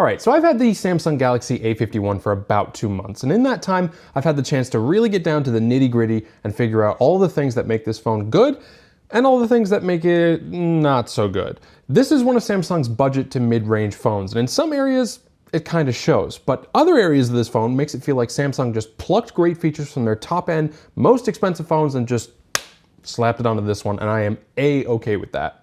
Alright, so I've had the Samsung Galaxy A51 for about 2 months, and in that time, I've had the chance to really get down to the nitty-gritty and figure out all the things that make this phone good, and all the things that make it not so good. This is one of Samsung's budget to mid-range phones, and in some areas, it kind of shows. But other areas of this phone makes it feel like Samsung just plucked great features from their top-end, most expensive phones and just slapped it onto this one, and I am A-okay with that.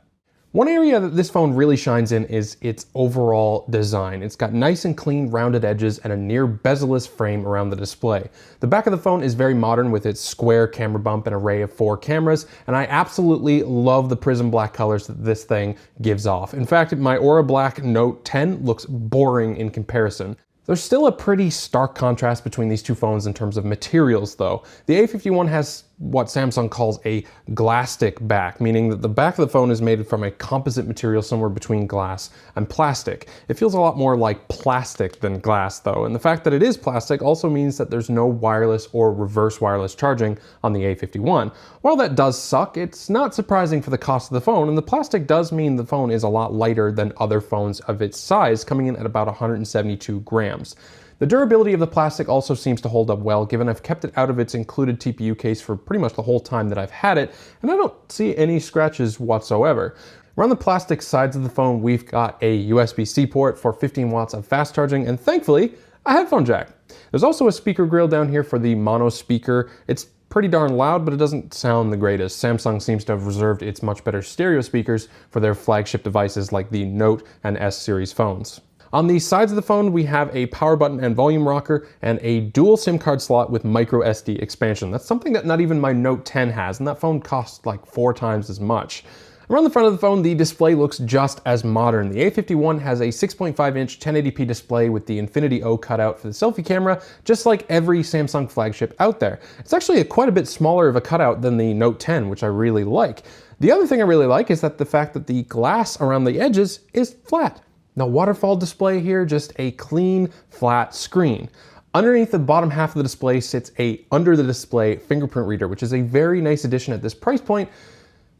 One area that this phone really shines in is its overall design. It's got nice and clean rounded edges and a near bezel-less frame around the display. The back of the phone is very modern with its square camera bump and array of 4 cameras, and I absolutely love the prism black colors that this thing gives off. In fact, my Aura Black Note 10 looks boring in comparison. There's still a pretty stark contrast between these two phones in terms of materials though. The A51 has what Samsung calls a glastic back, meaning that the back of the phone is made from a composite material somewhere between glass and plastic. It feels a lot more like plastic than glass though, and the fact that it is plastic also means that there's no wireless or reverse wireless charging on the A51. While that does suck, it's not surprising for the cost of the phone, and the plastic does mean the phone is a lot lighter than other phones of its size, coming in at about 172 grams. The durability of the plastic also seems to hold up well, given I've kept it out of its included TPU case for pretty much the whole time that I've had it, and I don't see any scratches whatsoever. Around the plastic sides of the phone, we've got a USB-C port for 15 watts of fast charging, and thankfully, a headphone jack. There's also a speaker grill down here for the mono speaker. It's pretty darn loud, but it doesn't sound the greatest. Samsung seems to have reserved its much better stereo speakers for their flagship devices like the Note and S series phones. On the sides of the phone, we have a power button and volume rocker and a dual SIM card slot with micro SD expansion. That's something that not even my Note 10 has, and that phone costs like 4 times as much. Around the front of the phone, the display looks just as modern. The A51 has a 6.5-inch 1080p display with the Infinity O cutout for the selfie camera, just like every Samsung flagship out there. It's actually quite a bit smaller of a cutout than the Note 10, which I really like. The other thing I really like is that the fact that the glass around the edges is flat. No waterfall display here, just a clean, flat screen. Underneath the bottom half of the display sits a under the display fingerprint reader, which is a very nice addition at this price point,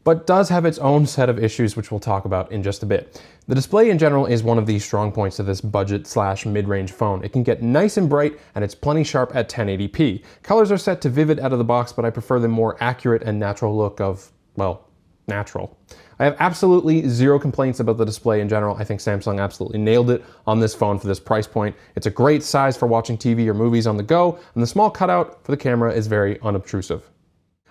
but does have its own set of issues, which we'll talk about in just a bit. The display in general is one of the strong points of this budget/mid-range phone. It can get nice and bright, and it's plenty sharp at 1080p. Colors are set to vivid out of the box, but I prefer the more accurate and natural look of, well, natural. I have absolutely zero complaints about the display in general. I think Samsung absolutely nailed it on this phone for this price point. It's a great size for watching TV or movies on the go, and the small cutout for the camera is very unobtrusive.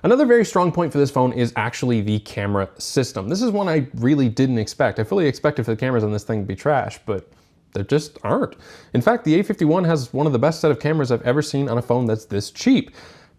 Another very strong point for this phone is actually the camera system. This is one I really didn't expect. I fully expected for the cameras on this thing to be trash, but they just aren't. In fact, the A51 has one of the best set of cameras I've ever seen on a phone that's this cheap.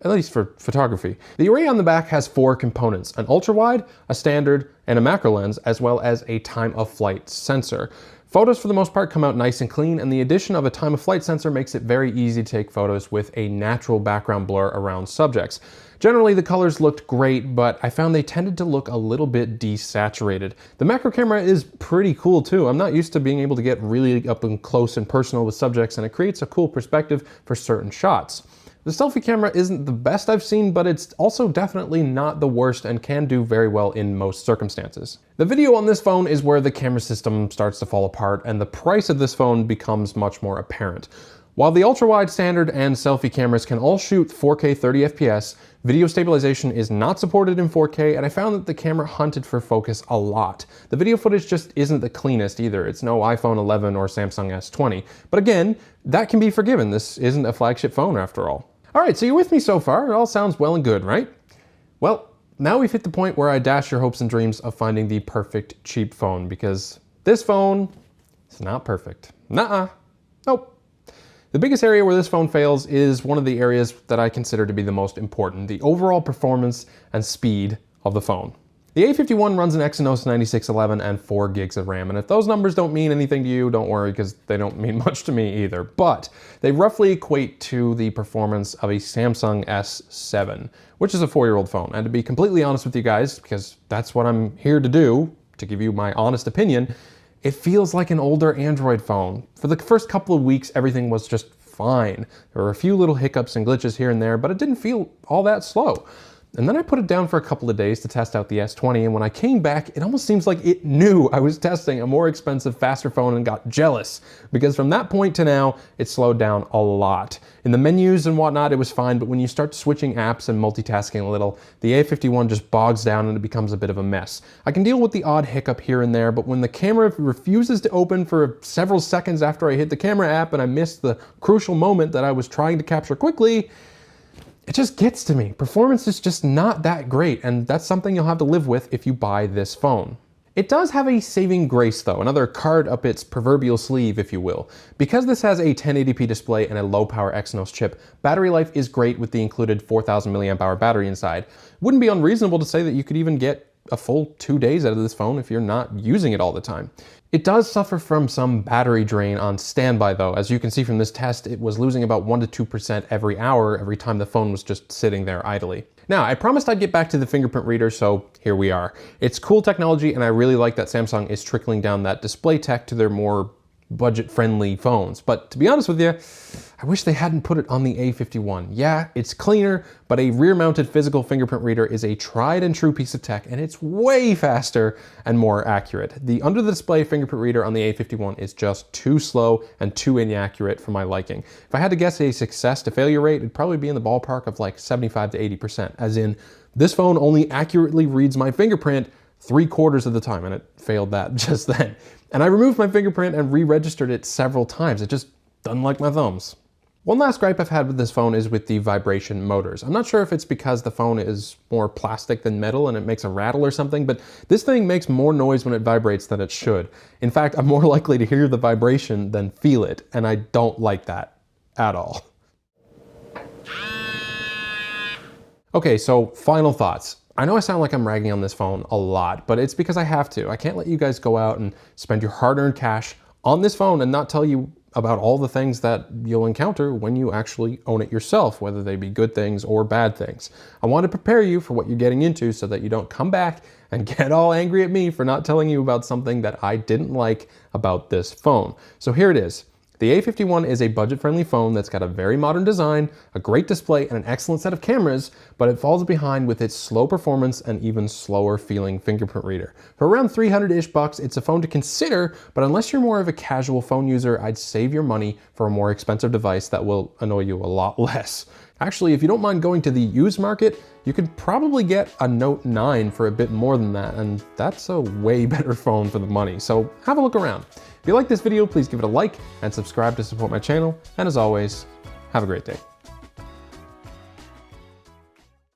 At least for photography. The array on the back has 4 components: an ultra-wide, a standard, and a macro lens, as well as a time-of-flight sensor. Photos for the most part come out nice and clean, and the addition of a time-of-flight sensor makes it very easy to take photos with a natural background blur around subjects. Generally, the colors looked great, but I found they tended to look a little bit desaturated. The macro camera is pretty cool too. I'm not used to being able to get really up and close and personal with subjects, and it creates a cool perspective for certain shots. The selfie camera isn't the best I've seen, but it's also definitely not the worst and can do very well in most circumstances. The video on this phone is where the camera system starts to fall apart and the price of this phone becomes much more apparent. While the ultra-wide, standard, and selfie cameras can all shoot 4K 30 FPS, video stabilization is not supported in 4K, and I found that the camera hunted for focus a lot. The video footage just isn't the cleanest either. It's no iPhone 11 or Samsung S20. But again, that can be forgiven. This isn't a flagship phone after all. Alright, so you're with me so far. It all sounds well and good, right? Well, now we've hit the point where I dash your hopes and dreams of finding the perfect cheap phone, because this phone is not perfect. Nuh-uh. Nope. The biggest area where this phone fails is one of the areas that I consider to be the most important: the overall performance and speed of the phone. The A51 runs an Exynos 9611 and 4 gigs of RAM, and if those numbers don't mean anything to you, don't worry, because they don't mean much to me either. But they roughly equate to the performance of a Samsung S7, which is a 4-year-old phone. And to be completely honest with you guys, because that's what I'm here to do, to give you my honest opinion, it feels like an older Android phone. For the first couple of weeks, everything was just fine. There were a few little hiccups and glitches here and there, but it didn't feel all that slow. And then I put it down for a couple of days to test out the S20, and when I came back, it almost seems like it knew I was testing a more expensive, faster phone and got jealous, because from that point to now, it slowed down a lot. In the menus and whatnot, it was fine, but when you start switching apps and multitasking a little, the A51 just bogs down and it becomes a bit of a mess. I can deal with the odd hiccup here and there, but when the camera refuses to open for several seconds after I hit the camera app and I miss the crucial moment that I was trying to capture quickly, it just gets to me. Performance is just not that great, and that's something you'll have to live with if you buy this phone. It does have a saving grace though, another card up its proverbial sleeve, if you will. Because this has a 1080p display and a low power Exynos chip, battery life is great with the included 4000 mAh battery inside. Wouldn't be unreasonable to say that you could even get a full 2 days out of this phone if you're not using it all the time. It does suffer from some battery drain on standby though. As you can see from this test, it was losing about 1 to 2% every hour every time the phone was just sitting there idly. Now, I promised I'd get back to the fingerprint reader, so here we are. It's cool technology, and I really like that Samsung is trickling down that display tech to their more budget-friendly phones. But to be honest with you, I wish they hadn't put it on the A51. Yeah, it's cleaner, but a rear-mounted physical fingerprint reader is a tried and true piece of tech, and it's way faster and more accurate. The under-the-display fingerprint reader on the A51 is just too slow and too inaccurate for my liking. If I had to guess a success to failure rate, it'd probably be in the ballpark of like 75 to 80%, as in, this phone only accurately reads my fingerprint 3/4 of the time, and it failed that just then. And I removed my fingerprint and re-registered it several times. It just doesn't like my thumbs. One last gripe I've had with this phone is with the vibration motors. I'm not sure if it's because the phone is more plastic than metal and it makes a rattle or something, but this thing makes more noise when it vibrates than it should. In fact, I'm more likely to hear the vibration than feel it, and I don't like that at all. Okay, so final thoughts. I know I sound like I'm ragging on this phone a lot, but it's because I have to. I can't let you guys go out and spend your hard-earned cash on this phone and not tell you about all the things that you'll encounter when you actually own it yourself, whether they be good things or bad things. I want to prepare you for what you're getting into so that you don't come back and get all angry at me for not telling you about something that I didn't like about this phone. So here it is. The A51 is a budget-friendly phone that's got a very modern design, a great display, and an excellent set of cameras, but it falls behind with its slow performance and even slower feeling fingerprint reader. For around 300-ish bucks, it's a phone to consider, but unless you're more of a casual phone user, I'd save your money for a more expensive device that will annoy you a lot less. Actually, if you don't mind going to the used market, you could probably get a Note 9 for a bit more than that, and that's a way better phone for the money, so have a look around. If you like this video, please give it a like and subscribe to support my channel, and as always, have a great day.